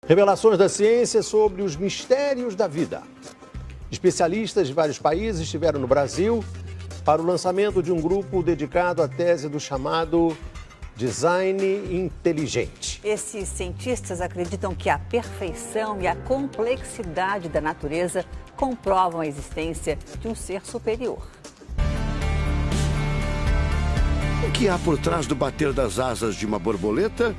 Revelações da ciência sobre os mistérios da vida. Especialistas de vários países estiveram no Brasil para o lançamento de um grupo dedicado à tese do chamado design inteligente. Esses cientistas acreditam que a perfeição e a complexidade da natureza comprovam a existência de um ser superior. O que há por trás do bater das asas de uma borboleta?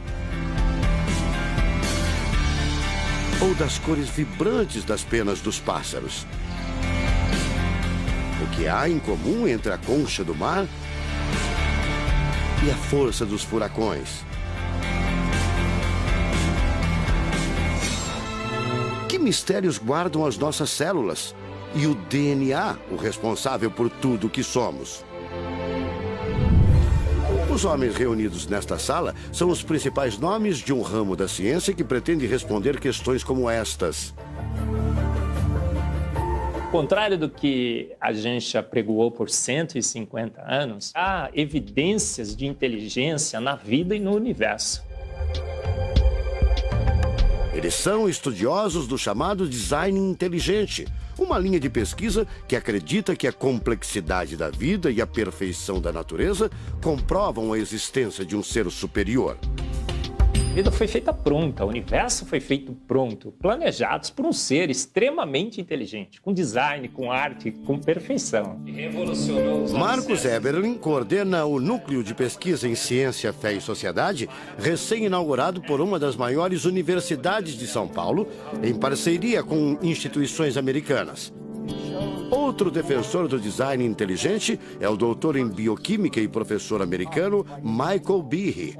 Ou das cores vibrantes das penas dos pássaros? O que há em comum entre a concha do mar e a força dos furacões? Que mistérios guardam as nossas células e o DNA, o responsável por tudo o que somos? Os homens reunidos nesta sala são os principais nomes de um ramo da ciência que pretende responder questões como estas. Ao contrário do que a gente apregoou por 150 anos, há evidências de inteligência na vida e no universo. Eles são estudiosos do chamado design inteligente, uma linha de pesquisa que acredita que a complexidade da vida e a perfeição da natureza comprovam a existência de um ser superior. A vida foi feita pronta, o universo foi feito pronto, planejados por um ser extremamente inteligente, com design, com arte, com perfeição. Marcos Eberlin coordena o Núcleo de Pesquisa em Ciência, Fé e Sociedade, recém-inaugurado por uma das maiores universidades de São Paulo, em parceria com instituições americanas. Outro defensor do design inteligente é o doutor em bioquímica e professor americano Michael Behe.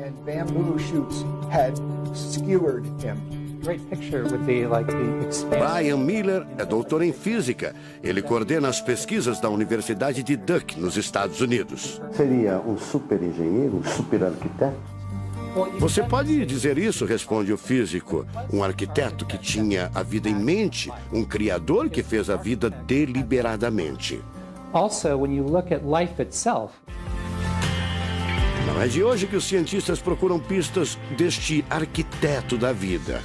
Brian Miller é doutor em física. Ele coordena as pesquisas da Universidade de Duke, nos Estados Unidos. Seria um super engenheiro, um super arquiteto? Você pode dizer isso, responde o físico. Um arquiteto que tinha a vida em mente, um criador que fez a vida deliberadamente. Also, when you look at life itself, não é de hoje que os cientistas procuram pistas deste arquiteto da vida.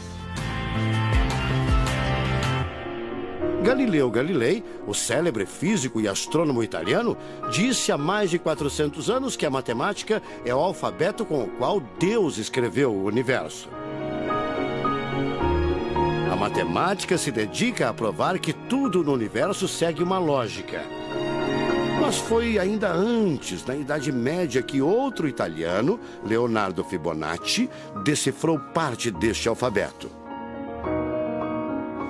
Galileu Galilei, o célebre físico e astrônomo italiano, disse há mais de 400 anos que a matemática é o alfabeto com o qual Deus escreveu o universo. A matemática se dedica a provar que tudo no universo segue uma lógica. Mas foi ainda antes, na Idade Média, que outro italiano, Leonardo Fibonacci, decifrou parte deste alfabeto.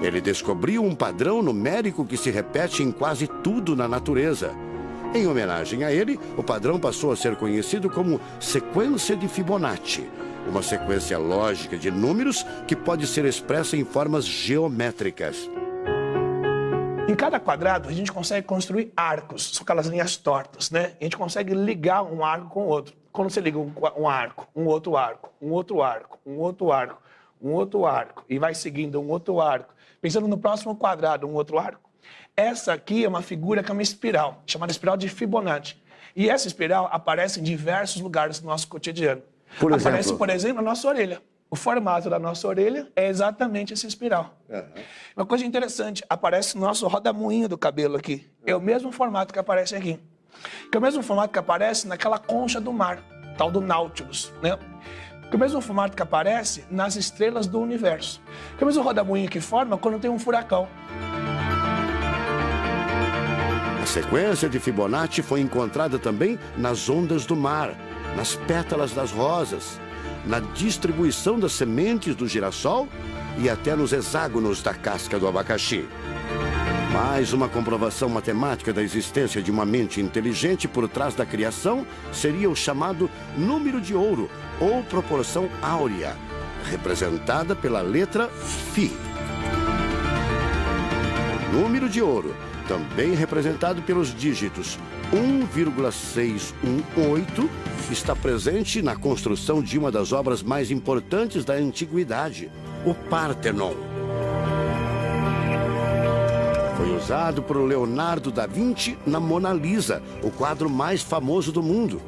Ele descobriu um padrão numérico que se repete em quase tudo na natureza. Em homenagem a ele, o padrão passou a ser conhecido como sequência de Fibonacci, uma sequência lógica de números que pode ser expressa em formas geométricas. Em cada quadrado, a gente consegue construir arcos, são aquelas linhas tortas, né? A gente consegue ligar um arco com o outro. Quando você liga um arco, um outro arco, um outro arco, um outro arco, um outro arco, e vai seguindo um outro arco, pensando no próximo quadrado, um outro arco. Essa aqui é uma figura que é uma espiral, chamada espiral de Fibonacci. E essa espiral aparece em diversos lugares do nosso cotidiano. Aparece, por exemplo, na nossa orelha. O formato da nossa orelha é exatamente essa espiral. Uma coisa interessante, aparece no nosso rodamuinho do cabelo aqui. É o mesmo formato que aparece aqui. Que é o mesmo formato que aparece naquela concha do mar, tal do Nautilus, né? Que é o mesmo formato que aparece nas estrelas do universo. Que é o mesmo rodamuinho que forma quando tem um furacão. A sequência de Fibonacci foi encontrada também nas ondas do mar, nas pétalas das rosas, na distribuição das sementes do girassol e até nos hexágonos da casca do abacaxi. Mais uma comprovação matemática da existência de uma mente inteligente por trás da criação seria o chamado número de ouro, ou proporção áurea, representada pela letra Φ. O número de ouro, também representado pelos dígitos 1,618, está presente na construção de uma das obras mais importantes da antiguidade, o Partenon. Foi usado por Leonardo da Vinci na Mona Lisa, o quadro mais famoso do mundo.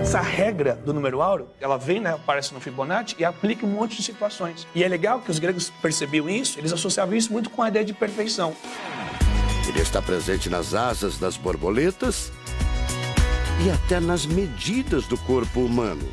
Essa regra do número áureo, ela vem, né, aparece no Fibonacci e aplica um monte de situações. E é legal que os gregos percebiam isso, eles associavam isso muito com a ideia de perfeição. Ele está presente nas asas das borboletas e até nas medidas do corpo humano.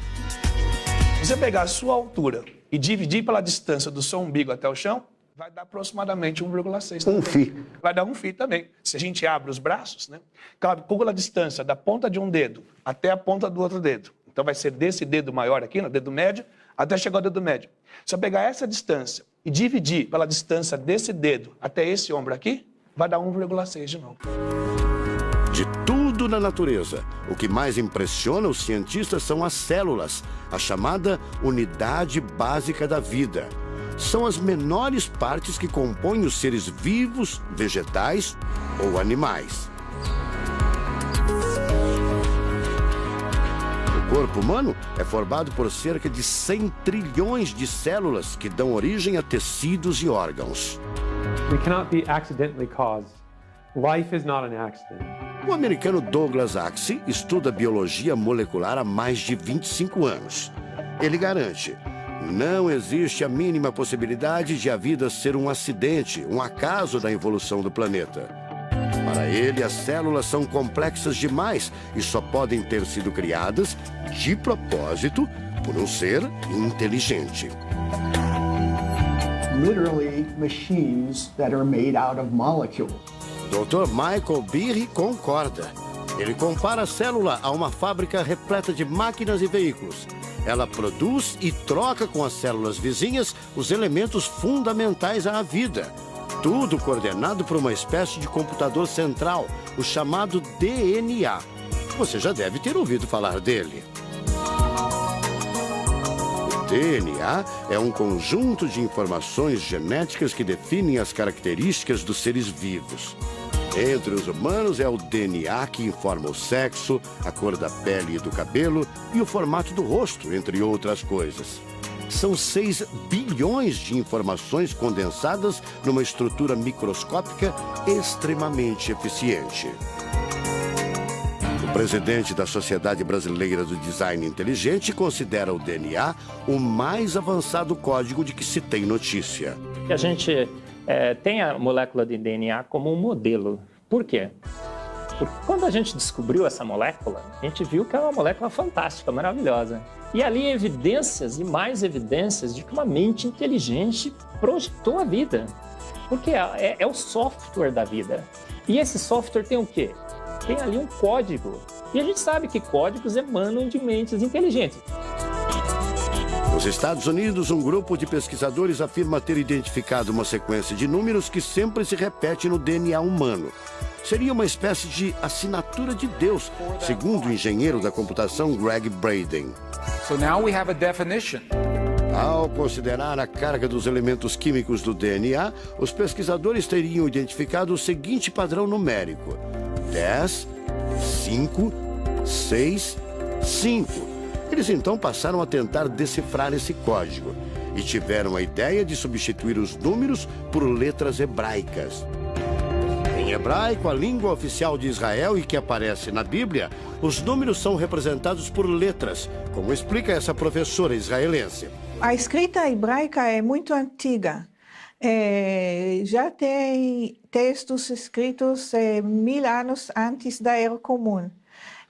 Se você pegar a sua altura e dividir pela distância do seu umbigo até o chão, vai dar aproximadamente 1,6 também. Um φ. Vai dar um φ também. Se a gente abre os braços, né? Calcula a distância da ponta de um dedo até a ponta do outro dedo. Então vai ser desse dedo maior aqui, no dedo médio, até chegar ao dedo médio. Se eu pegar essa distância e dividir pela distância desse dedo até esse ombro aqui, vai dar 1,6 de novo. De tudo na natureza, o que mais impressiona os cientistas são as células, a chamada unidade básica da vida. São as menores partes que compõem os seres vivos, vegetais ou animais. O corpo humano é formado por cerca de 100 trilhões de células que dão origem a tecidos e órgãos. We cannot be accidentally caused. Life is not an accident. O americano Douglas Axie estuda biologia molecular há mais de 25 anos. Ele garante: não existe a mínima possibilidade de a vida ser um acidente, um acaso da evolução do planeta. Para ele, as células são complexas demais e só podem ter sido criadas de propósito por um ser inteligente. Literally machines that are made out of molecules. Dr. Michael Behe concorda. Ele compara a célula a uma fábrica repleta de máquinas e veículos. Ela produz e troca com as células vizinhas os elementos fundamentais à vida. Tudo coordenado por uma espécie de computador central, o chamado DNA. Você já deve ter ouvido falar dele. O DNA é um conjunto de informações genéticas que definem as características dos seres vivos. Entre os humanos é o DNA que informa o sexo, a cor da pele e do cabelo e o formato do rosto, entre outras coisas. São 6 bilhões de informações condensadas numa estrutura microscópica extremamente eficiente. O presidente da Sociedade Brasileira do Design Inteligente considera o DNA o mais avançado código de que se tem notícia. A gente tem a molécula de DNA como um modelo. Por quê? Porque quando a gente descobriu essa molécula, a gente viu que é uma molécula fantástica, maravilhosa. E ali evidências e mais evidências de que uma mente inteligente projetou a vida. Porque é o software da vida. E esse software tem o quê? Tem ali um código. E a gente sabe que códigos emanam de mentes inteligentes. Nos Estados Unidos, um grupo de pesquisadores afirma ter identificado uma sequência de números que sempre se repete no DNA humano. Seria uma espécie de assinatura de Deus, segundo o engenheiro da computação Greg Braden. So now we have a definition. Ao considerar a carga dos elementos químicos do DNA, os pesquisadores teriam identificado o seguinte padrão numérico: 10, 5, 6, 5. Eles então passaram a tentar decifrar esse código e tiveram a ideia de substituir os números por letras hebraicas. Em hebraico, a língua oficial de Israel e que aparece na Bíblia, os números são representados por letras, como explica essa professora israelense. A escrita hebraica é muito antiga. Já tem textos escritos 1000 anos antes da Era Comum.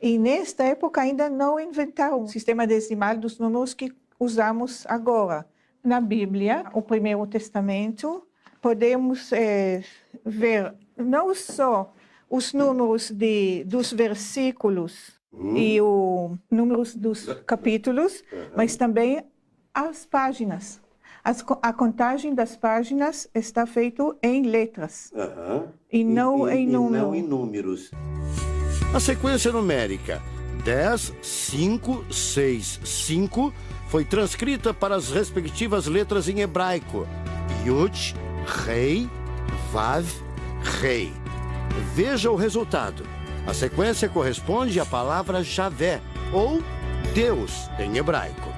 E nesta época ainda não inventaram o sistema decimal dos números que usamos agora. Na Bíblia, o Primeiro Testamento, podemos ver não só os números dos versículos e os números dos capítulos, mas também as páginas. A contagem das páginas está feita em letras e não em números. A sequência numérica 10, 5, 6, 5 foi transcrita para as respectivas letras em hebraico: Yud, Rei, Vav, Rei. Veja o resultado. A sequência corresponde à palavra Javé, ou Deus, em hebraico.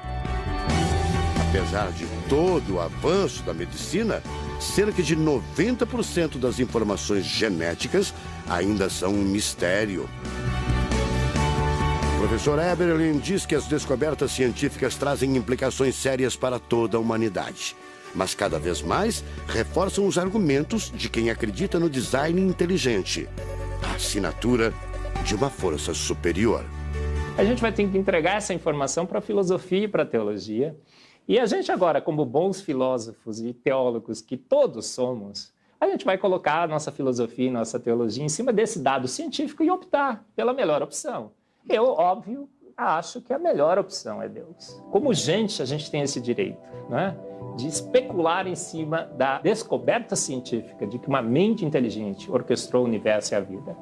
Apesar de todo o avanço da medicina, cerca de 90% das informações genéticas ainda são um mistério. professor Eberlin diz que as descobertas científicas trazem implicações sérias para toda a humanidade, mas cada vez mais reforçam os argumentos de quem acredita no design inteligente, a assinatura de uma força superior. A gente vai ter que entregar essa informação para a filosofia e para a teologia. E a gente agora, como bons filósofos e teólogos que todos somos, a gente vai colocar a nossa filosofia e nossa teologia em cima desse dado científico e optar pela melhor opção. Eu, óbvio, acho que a melhor opção é Deus. Como gente, a gente tem esse direito, né, de especular em cima da descoberta científica de que uma mente inteligente orquestrou o universo e a vida.